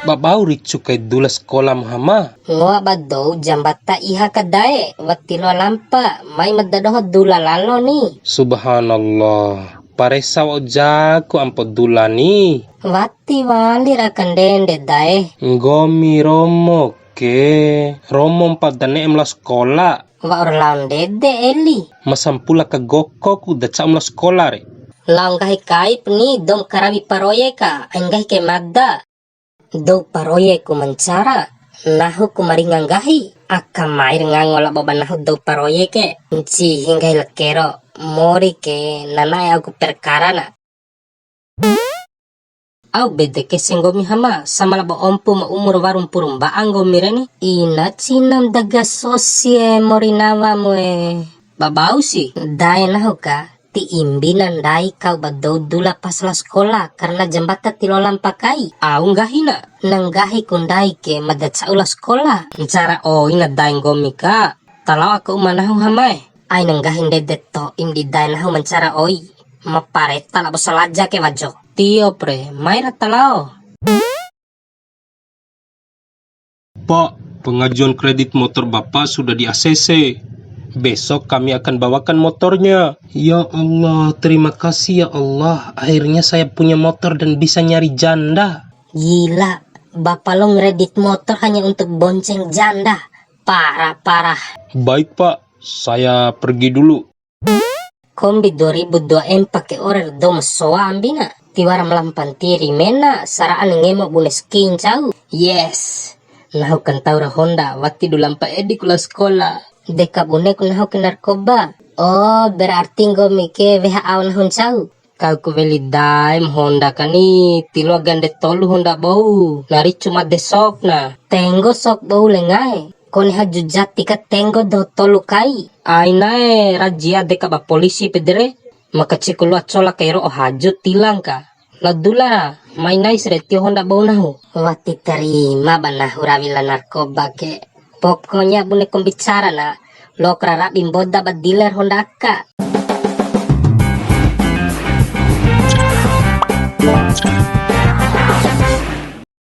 Babau ricu kay dula sekolah mahama. Ngoa ba daw jambata iha kadae watilo lampa may madadoh dula lalo ni. Subhanallah. Paresa wa jago ampo dula ni. Wati wali rakandende dae. Ngomi romo ke. Romo padane emla sekolah. Wa orlaun dede eli. Masampula ka goko ku daca emla sekolah re. Laung gahi kaip ni dom karabi paroyeka anggahi ke madda. Do paroye ku mencara nahu ku maringang gahi akamair ngangola baba nahu do paroye ke nci hingga lekero mori ke nanai aku perkara na au bede ke senggomi hama sama labo ompu ma umur warum purum ba anggo mirani ina cinam daga sosie mori nawa moe babau si dai nahu ka ti imbinan dai kau badau dula pas la sekolah karena jembatan tilolam pakai au gahina nanggahi kundai ke madatsa ula sekolah cara ina dai ngomika talau aku manahu hamai ai nanggahin dedeto imdi dai nahu mencara oi mapareta la bosalaja ke wajo tio pre maira talau. Pak, pengajuan kredit motor Bapak sudah di ACC. Besok kami akan bawakan motornya. Ya Allah, terima kasih ya Allah. Akhirnya saya punya motor dan bisa nyari janda. Gila, bapak lo ngeredit motor hanya untuk bonceng janda. Parah. Baik Pak, saya pergi dulu. Kombi 2002 pakai order dom soa ambina. Tiwara melampantiri mena saraan ngemo bunes kincau. Yes, nahukan taura Honda waktu dulampa edi kula sekolah. Deka bonek nahu ke narkoba. Oh, berarti ngomi ke WHO nahun cau. Kau ku beli daim Honda kani tilo gande tolu Honda bau. Nari cuma desok na. Tenggo sok bau lengai. Koni haju jati ka tenggo do tolu kai. Ainae rajia deka ba polisi pedere. Maka cikulu acola kairo oh haju tilang ka. Ladula mainai seretio Honda bau nahu. Wati terima ba nahu rawila narkoba ke. Pokoknya boleh bicara na lo kerara bimboda ba dealer Honda ka.